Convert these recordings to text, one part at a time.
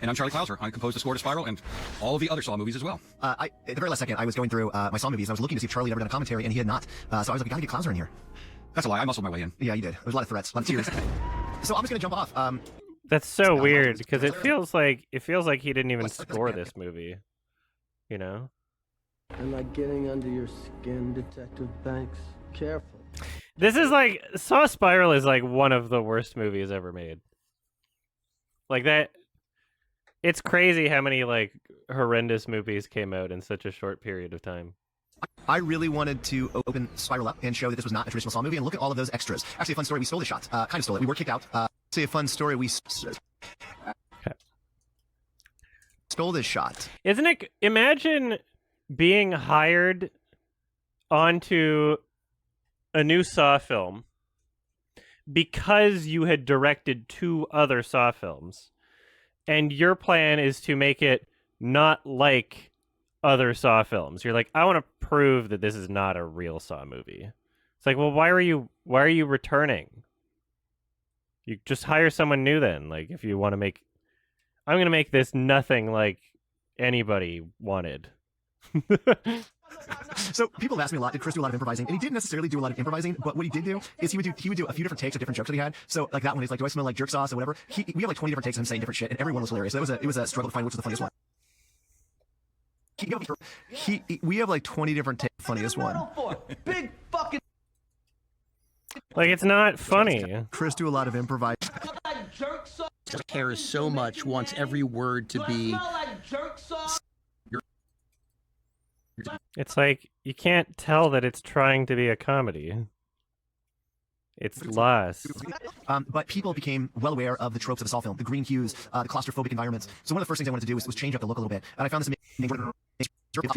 And I'm Charlie Clouser. I composed the score to Spiral and all of the other Saw movies as well. At the very last second, I was going through my Saw movies, and I was looking to see if Charlie had ever done a commentary, and he had not. So I was like, I gotta get Clouser in here. That's a lie. I muscled my way in. Yeah, you did. There was a lot of threats, a lot of tears. So I'm just gonna jump off. That's so weird because it feels like he didn't even score this movie. You know? Am I getting under your skin, Detective Banks? Careful. This is like Saw Spiral is like one of the worst movies ever made. Like that. It's crazy how many like horrendous movies came out in such a short period of time. I really wanted to open Spiral up and show that this was not a traditional Saw movie, and look at all of those extras. Actually, a fun story. We stole the shot. Kind of stole it. We were kicked out. Say a fun story. We stole this shot. Isn't it? Imagine being hired onto a new Saw film because you had directed 2 other Saw films, and your plan is to make it not like other Saw films. You're like, I want to prove that this is not a real Saw movie. It's like, well, why are you returning? You just hire someone new then. Like, if you want to make, I'm going to make this nothing like anybody wanted. So people have asked me a lot, did Chris do a lot of improvising? And he didn't necessarily do a lot of improvising, but what he did do is he would do a few different takes of different jokes that he had. So like that one is like, do I smell like jerk sauce or whatever? We have like 20 different takes of him saying different shit, and every one was hilarious. It was a struggle to find which was the funniest one. We have like 20 different takes. Funniest one. Big fucking. Like, it's not funny. Chris do a lot of improvising. Cares so much, wants every word to be. It's like, you can't tell that it's trying to be a comedy. It's lost. But people became well aware of the tropes of the Saw film, the green hues, the claustrophobic environments. So one of the first things I wanted to do was change up the look a little bit. And I found this amazing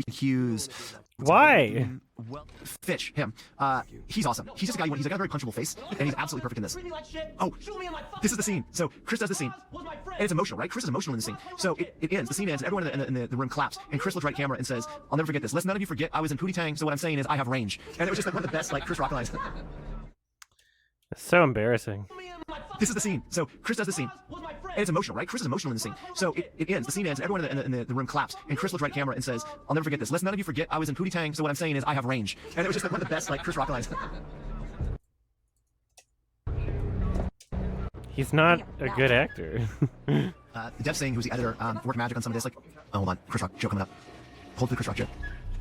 hues. Why? Well, Fitch, him. He's awesome. He's just a guy, he's got a very punchable face, and he's absolutely perfect in this. Oh, this is the scene. So Chris does the scene. And it's emotional, right? Chris is emotional in the scene. So it ends, the scene ends, and everyone in the room claps, and Chris looks right at camera and says, I'll never forget this. Lest none of you forget, I was in Pootie Tang, so what I'm saying is I have range. And it was just like one of the best, like, Chris Rock lines. It's so embarrassing. This is the scene. So Chris does the scene. And it's emotional, right? Chris is emotional in the scene. So it ends, the scene ends, and everyone in the room claps, and Chris looks right at camera and says, I'll never forget this. Lest none of you forget, I was in Pootie Tang, so what I'm saying is I have range. And it was just like one of the best, like, Chris Rock lines. He's not a good actor. Dev Singh, who's the editor, worked magic on some of this, like, oh, hold on, Chris Rock joke coming up. Hold the Chris Rock joke.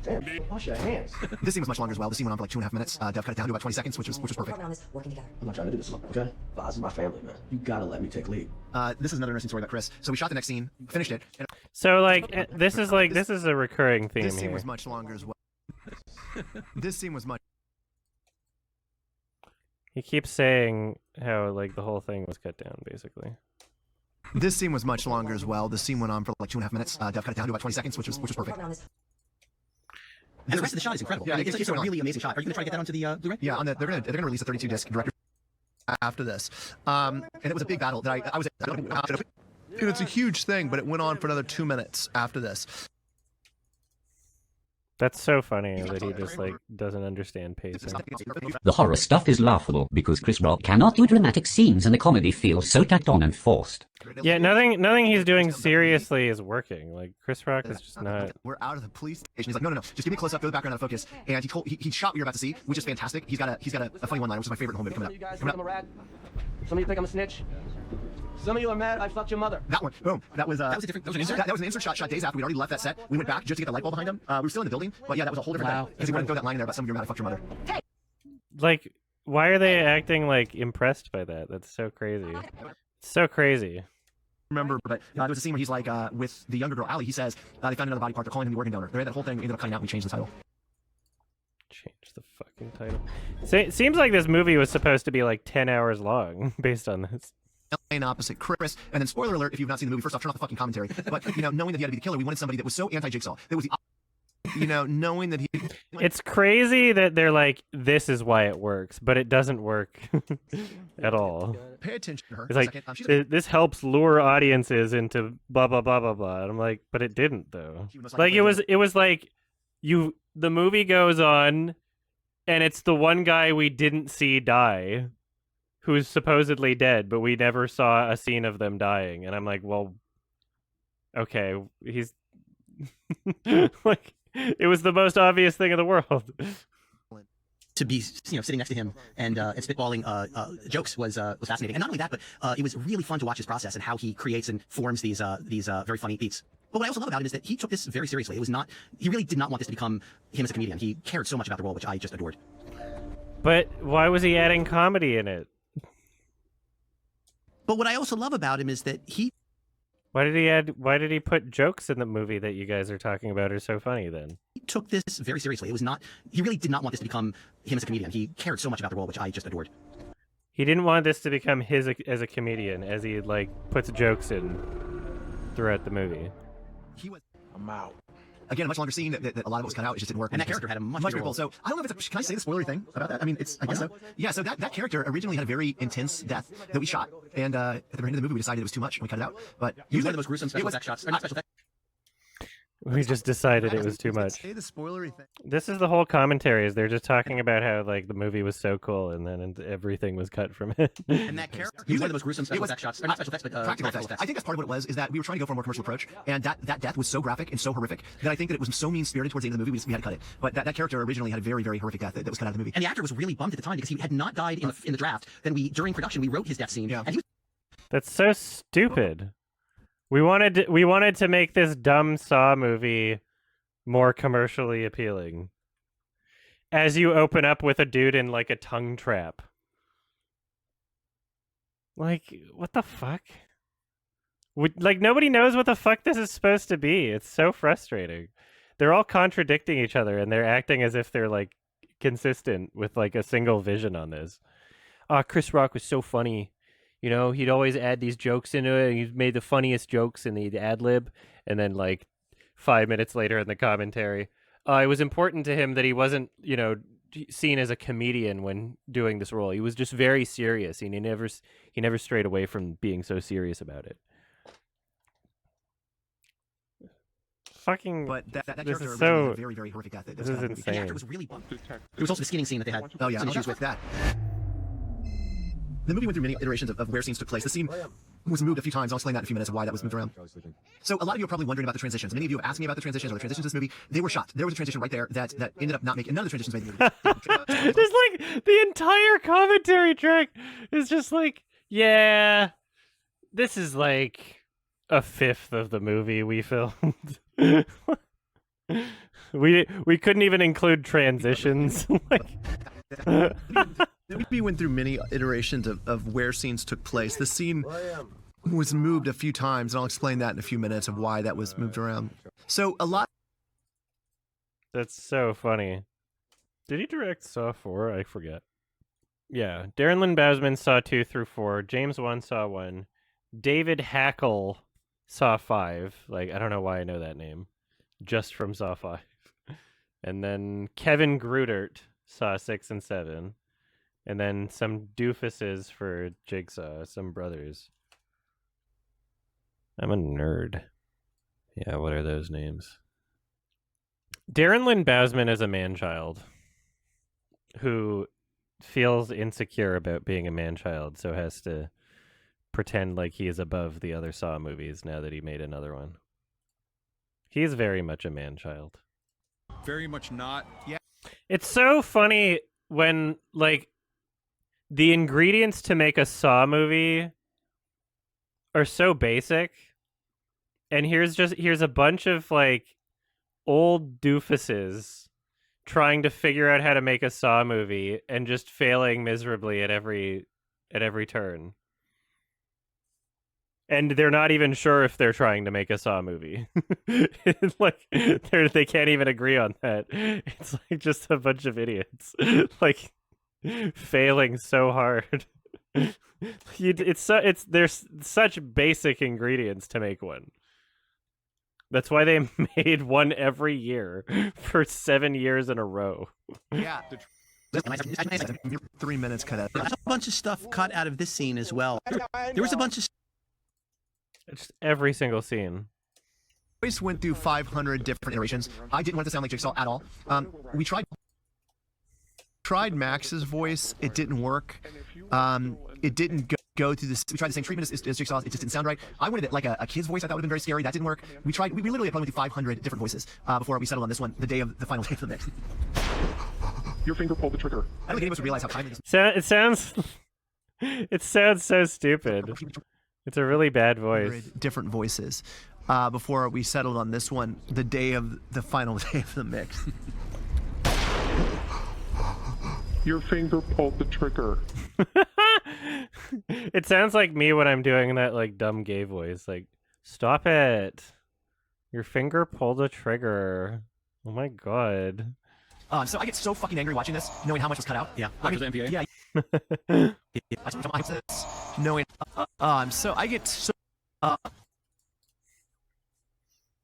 Damn, wash your hands. This scene was much longer as well. The scene went on for like 2.5 minutes. Dev cut it down to about 20 seconds, which was perfect. I'm not trying to do this, okay? This is my family, man. You gotta let me take lead. This is another interesting story about Chris. So we shot the next scene, finished it. And So like, this is a recurring theme this scene here. was much longer as well. This scene was much. He keeps saying how like the whole thing was cut down, basically. This scene was much longer as well. The scene went on for like 2.5 minutes. Dev cut it down to about 20 seconds, which was perfect. And the rest of the shot is incredible. Yeah, Like, it's keeps a going really on. amazing shot. Are you gonna try to get that onto the Blu-ray? Yeah, they're gonna release a 32 disc director after this. And it was a big battle that I was. And it's a huge thing, but it went on for another 2 minutes after this. That's so funny that he just like doesn't understand pacing. The horror stuff is laughable because Chris Rock cannot do dramatic scenes and the comedy feels so tacked on and forced. Yeah, nothing he's doing seriously is working. Like Chris Rock is just not. We're out of the police station. He's like, no, just give me a close up, go to the background out of focus. And he shot what you're about to see, which is fantastic. He's got a funny one line, which is my favorite in the whole movie Some of you guys coming think up. I'm a rat. Some of you think I'm a snitch. Some of you are mad I fucked your mother. That one, boom. That was That was a different. That was an insert. that was an insert shot days after we'd already left that set. We went back just to get the light bulb behind him. We were still in the building, but yeah, that was a whole different thing. Because he wanted to throw that line in there about some of your mad I fucked your mother. Like, why are they acting like impressed by that? That's so crazy. So crazy. Remember, but there was a scene where he's like with the younger girl Allie. He says they found another body part. They're calling him the organ donor. That whole thing ended up cutting out. And we changed the title. Change the fucking title. It seems like this movie was supposed to be like 10 hours long based on this. And opposite Chris, and then spoiler alert if you've not seen the movie. First off, turn off the fucking commentary. But knowing that he had to be the killer, we wanted somebody that was so anti-Jigsaw. That was the knowing that he. It's crazy that they're like, this is why it works, but it doesn't work at all. Pay attention to her. It's like, this helps lure audiences into blah, blah, blah, blah, blah. And I'm like, but it didn't, though. Like, it was like, the movie goes on, and it's the one guy we didn't see die, who's supposedly dead, but we never saw a scene of them dying. And I'm like, well, Okay, he's like, it was the most obvious thing in the world. to be sitting next to him and spitballing jokes was fascinating. And not only that, but it was really fun to watch his process and how he creates and forms these very funny beats. But what I also love about him is that he took this very seriously. It was not, he really did not want this to become him as a comedian. He cared so much about the role, which I just adored. But why was he adding comedy in it? But what I also love about him is that Why did he put jokes in the movie that you guys are talking about are so funny then? he took this very seriously. It was not, he really did not want this to become him as a comedian. He cared so much about the role, which I just adored. He didn't want this to become his as a comedian, as he like puts jokes in throughout the movie. I'm out. Again, a much longer scene that a lot of it was cut out. It just didn't work. And that character had a much bigger bigger role. So I don't know if it's can I say the spoilery thing about that? I mean, I guess so. Yeah. So that character originally had a very intense death that we shot, and at the very end of the movie, we decided it was too much and we cut it out. But He was one of the most gruesome special effects shots. Or not special effects. We just decided it was too much. Say the spoilery thing. This is the whole commentary. Is they're just talking about how like the movie was so cool, and then everything was cut from it. And that character, he was one of the most gruesome special effects shots. Or not special effects, but Practical effects. I think that's part of what it was, is that we were trying to go for a more commercial approach, and that death was so graphic and so horrific that I think that it was so mean-spirited towards the end of the movie, we had to cut it. But that character originally had a very, very horrific death that was cut out of the movie. And the actor was really bummed at the time because he had not died in the draft. Then during production, we wrote his death scene. Yeah. And he was That's so stupid. We wanted to make this dumb Saw movie more commercially appealing. As you open up with a dude in like a tongue trap. Like, what the fuck? Like, nobody knows what the fuck this is supposed to be. It's so frustrating. They're all contradicting each other, and they're acting as if they're like consistent with like a single vision on this. Chris Rock was so funny. You know, he'd always add these jokes into it. And he made the funniest jokes in the ad lib, and then like 5 minutes later in the commentary, it was important to him that he wasn't, you know, seen as a comedian when doing this role. He was just very serious, and he never strayed away from being so serious about it. Fucking. But that this character is originally so. had a very, very horric death that was This cut is out of the movie. and the insane. actor was really bummed. There was also the skinning scene that they had Oh yeah, some issues with. that. The movie went through many iterations of where scenes took place. The scene was moved a few times. I'll explain that in a few minutes of why that was moved around. So a lot of you are probably wondering about the transitions. Many of you have asked me about the transitions or the transitions in this movie. They were shot. There was a transition right there that ended up not making. None of the transitions made the movie. Just like the entire commentary track is just like, yeah, this is like a fifth of the movie we filmed. we couldn't even include transitions. Like, The movie went through many iterations of where scenes took place. The scene was moved a few times, and I'll explain that in a few minutes of why that was moved around. So a lot. that's so funny. Did he direct Saw 4? I forget. Yeah, Darren Lynn Bousman Saw 2 through 4. James Wan Saw 1. David Hackle Saw 5. Like, I don't know why I know that name. Just from Saw 5. And then Kevin Grudert Saw 6 and 7. And then some doofuses for Jigsaw, some brothers. I'm a nerd. Yeah, what are those names? Darren Lynn Bousman is a man-child who feels insecure about being a man-child, so has to pretend like he is above the other Saw movies now that he made another one. He is very much a man-child. Very much not. Yeah. It's so funny when, like, the ingredients to make a Saw movie are so basic, and here's a bunch of like old doofuses trying to figure out how to make a Saw movie and just failing miserably at every turn. And they're not even sure if they're trying to make a Saw movie. Like they can't even agree on that. It's like just a bunch of idiots. Like failing so hard. There's such basic ingredients to make one. That's why they made one every year for 7 years in a row. Yeah. 3 minutes cut out. There's a bunch of stuff cut out of this scene as well. There was a bunch of Just every single scene. Voice went through 500 different iterations. I didn't want it to sound like Jigsaw at all. We tried Max's voice. It didn't work. it didn't go through this. We tried the same treatment as Jigsaw. It just didn't sound right. I wanted it like a kid's voice. I thought would have been very scary. That didn't work. We literally had probably 500 different voices before we settled on this one. The final day of the mix. Your finger pulled the trigger. I don't think any of us would realize how timely this. It sounds. It sounds so stupid. It's a really bad voice. Different voices before we settled on this one. The day of the final day of the mix. Your finger pulled the trigger. It sounds like me when I'm doing that like dumb gay voice. Like, stop it. Your finger pulled a trigger. Oh my god. So I get so fucking angry watching this, knowing how much was cut out. Yeah. I mean, the MPA? Yeah. Knowing. So I get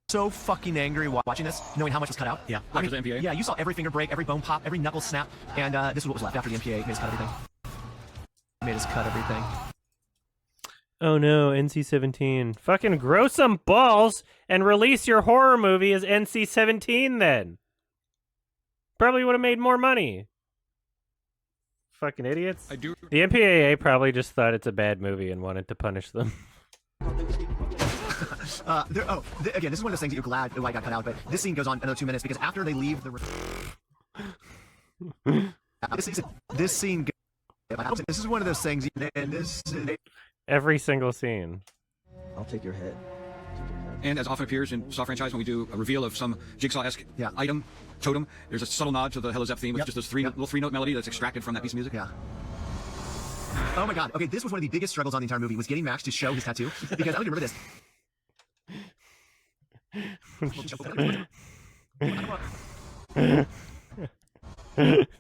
so fucking angry watching this, knowing how much was cut out. Yeah. I mean, the MPA? yeah, you saw every finger break, every bone pop, every knuckle snap, and this is what was left after the MPA made us cut everything. Made us cut everything. Oh no, NC-17. Fucking grow some balls and release your horror movie as NC-17 then. Probably would have made more money. Fucking idiots. I do. The MPAA probably just thought it's a bad movie and wanted to punish them. Again, this is one of those things that you're glad it got cut out, but this scene goes on another 2 minutes because after they leave the... this scene... This is one of those things... And this... Every single scene. I'll take your head. And as often appears in Saw franchise, when we do a reveal of some Jigsaw-esque item, totem, there's a subtle nod to the Hell is F theme with just this little three-note melody that's extracted from that piece of music. Yeah. Oh my god. Okay, this was one of the biggest struggles on the entire movie, was getting Max to show his tattoo. Because I don't even remember this.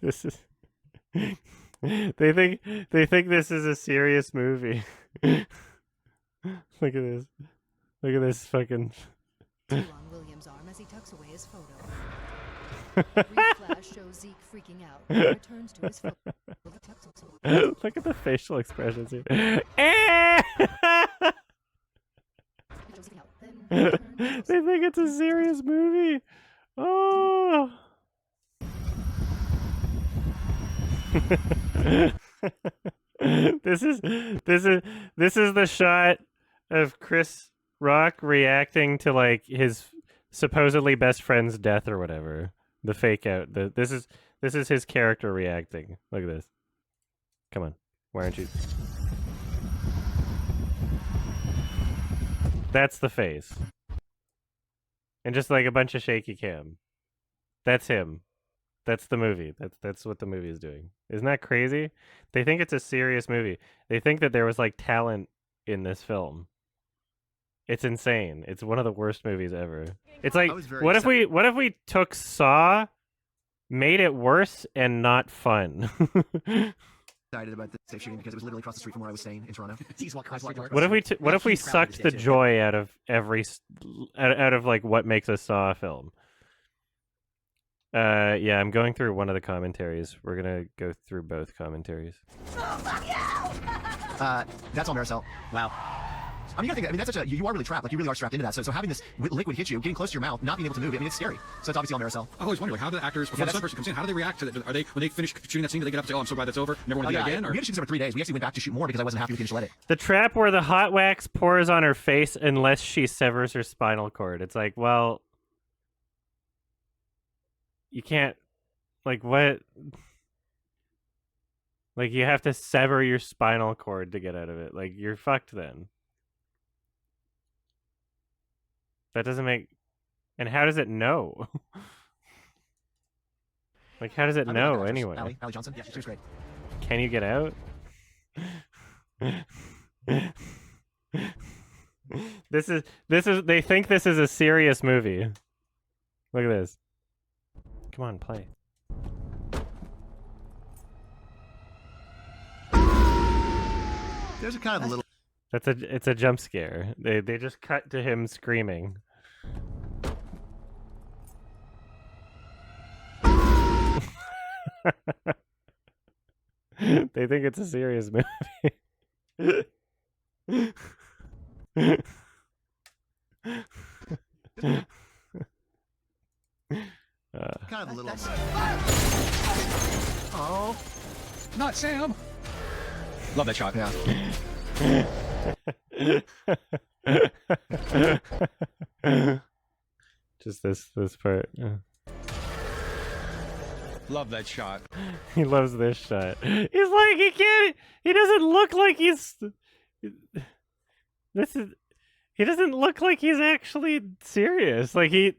This is... They think this is a serious movie. Look at this. Look at this fucking... On William's arm as he tucks away his photo. Reflash shows Zeke freaking out and returns to his photo. Look at the facial expressions here. They think it's a serious movie. Oh. This is the shot of Chris Rock reacting to like his supposedly best friend's death or whatever. The fake out. This is his character reacting. Look at this. Come on. Why aren't you? That's the face. And just like a bunch of shaky cam. That's him. That's the movie. That's what the movie is doing. Isn't that crazy? They think it's a serious movie. They think that there was like talent in this film. It's insane. It's one of the worst movies ever. It's like what if we took Saw, made it worse and not fun? Excited about this safe shooting because it was literally across the street from where I was staying in Toronto. What if we sucked the joy out of out of like what makes a Saw film? Yeah, I'm going through one of the commentaries. We're gonna go through both commentaries. Oh, fuck you! That's all Maricel. Wow. I mean, you gotta think, that's such a, you are really trapped, like you really are strapped into that. So having this liquid hit you, getting close to your mouth, not being able to move, I mean, it's scary. So it's obviously all Maricel. I always wonder, like, how do the actors, before the stunt person comes in, how do they react to it? Are they, when they finish shooting that scene, do they get up and say, oh, I'm so glad that's over, never want to do that again? Or? We had to shoot this over 3 days. We actually went back to shoot more because I wasn't happy with the initial edit. The trap where the hot wax pours on her face unless she severs her spinal cord. It's like, well, you can't, like, what? Like, you have to sever your spinal cord to get out of it. Like, you're fucked then. That doesn't make... And how does it know? Like, how does it know anyway? Allie Johnson? Yeah, she was great. Can you get out? This is, they think this is a serious movie. Look at this. Come on, play. There's a kind of a little... It's a jump scare. They just cut to him screaming. They think it's a serious movie. kind of a little... Oh. Not Sam! Love that shot. Yeah. Just this part. Love that shot. He loves this shot. He's like, he doesn't look like he doesn't look like he's actually serious. Like this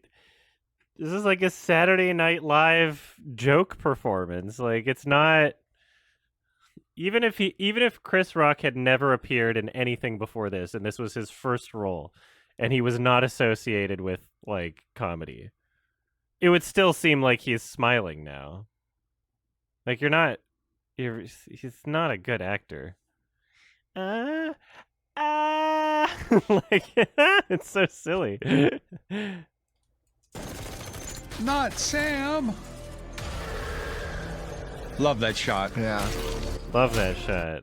is like a Saturday Night Live joke performance. Like it's not, even if Chris Rock had never appeared in anything before this and this was his first role and he was not associated with like comedy, it would still seem like he's smiling now. Like he's not a good actor. Like it's so silly. Not Sam. Love that shot. Yeah. Love that shot.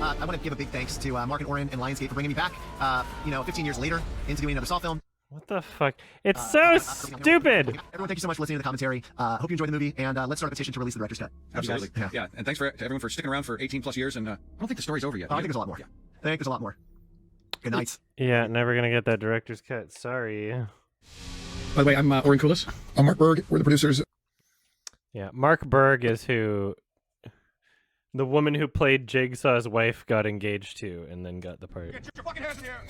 I want to give a big thanks to Mark and Oren and Lionsgate for bringing me back. 15 years later into doing another Saw film. What the fuck? It's so stupid. Everyone, thank you so much for listening to the commentary. Hope you enjoyed the movie, and let's start a petition to release the director's cut. Absolutely. Yeah. And thanks to everyone for sticking around for 18 plus years. And I don't think the story's over yet. Oh, I think there's a lot more. Yeah. I think there's a lot more. Good night. Yeah, never gonna get that director's cut. Sorry. By the way, I'm Oren Kulis. I'm Mark Berg. We're the producers. Yeah, Mark Berg is who the woman who played Jigsaw's wife got engaged to and then got the part. Get your fucking hands in the air!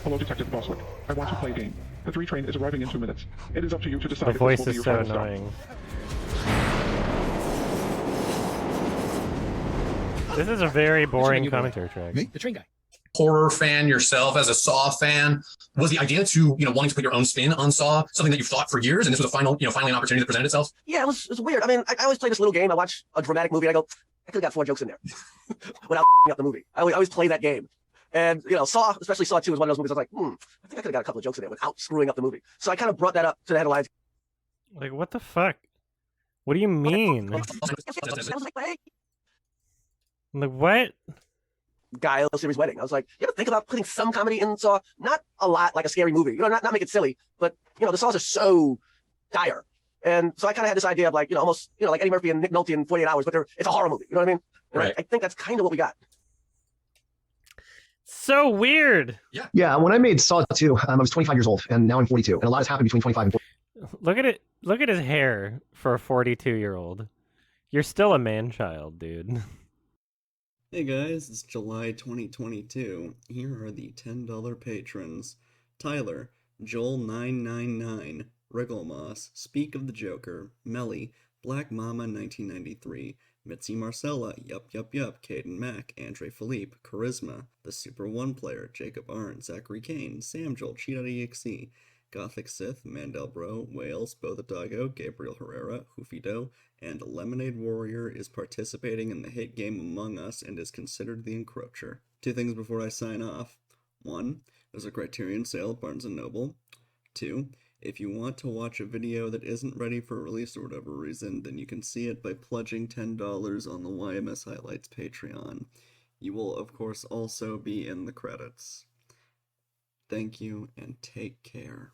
Hello, Detective Boswick. I want to play a game. The 3 train is arriving in 2 minutes. It is up to you to decide The if voice this will be is your so final stop. annoying. This is a very boring commentary track. Me? The train guy. Horror fan yourself, as a Saw fan, was the idea to, wanting to put your own spin on Saw something that you've thought for years, and this was a finally an opportunity that presented itself? Yeah, it was weird. I mean, I always play this little game. I watch a dramatic movie, and I go, I could have got 4 jokes in there without up the movie. I always play that game. And, Saw, especially Saw 2 is one of those movies I was like, I think I could have got a couple of jokes in there without screwing up the movie. So I kind of brought that up to the headlines. Like, what the fuck? What do you mean? Like, what? Guy series wedding. I was like, you ever think about putting some comedy in Saw? Not a lot, like a scary movie. Not make it silly, but the Saws are so dire. And so I kind of had this idea of like, almost, like Eddie Murphy and Nick Nolte in 48 Hours, but it's a horror movie. You know what I mean? And Right. I think that's kind of what we got. So weird. Yeah, when I made Saw 2, I was 25 years old, and now I'm 42, and a lot has happened between 25 and 40. Look at it. Look at his hair for a 42-year-old. You're still a man-child, dude. Hey guys, it's July 2022. Here are the $10 patrons. Tyler, Joel999, Wrigglemoss, Speak of the Joker, Melly, Black Mama 1993, Mitzi Marcella, Yup, Caden Mack, Andre Philippe, Charisma, The Super One Player, Jacob Arndt, Zachary Kane, Sam Joel, Cheat.exe, Gothic Sith, Mandel Bro, Wales, Bo the Doggo, Gabriel Herrera, Hoofy Doe, and Lemonade Warrior is participating in the hit game Among Us and is considered the encroacher. 2 things before I sign off. 1. There's a Criterion sale at Barnes & Noble. 2. If you want to watch a video that isn't ready for release or whatever reason, then you can see it by pledging $10 on the YMS Highlights Patreon. You will, of course, also be in the credits. Thank you, and take care.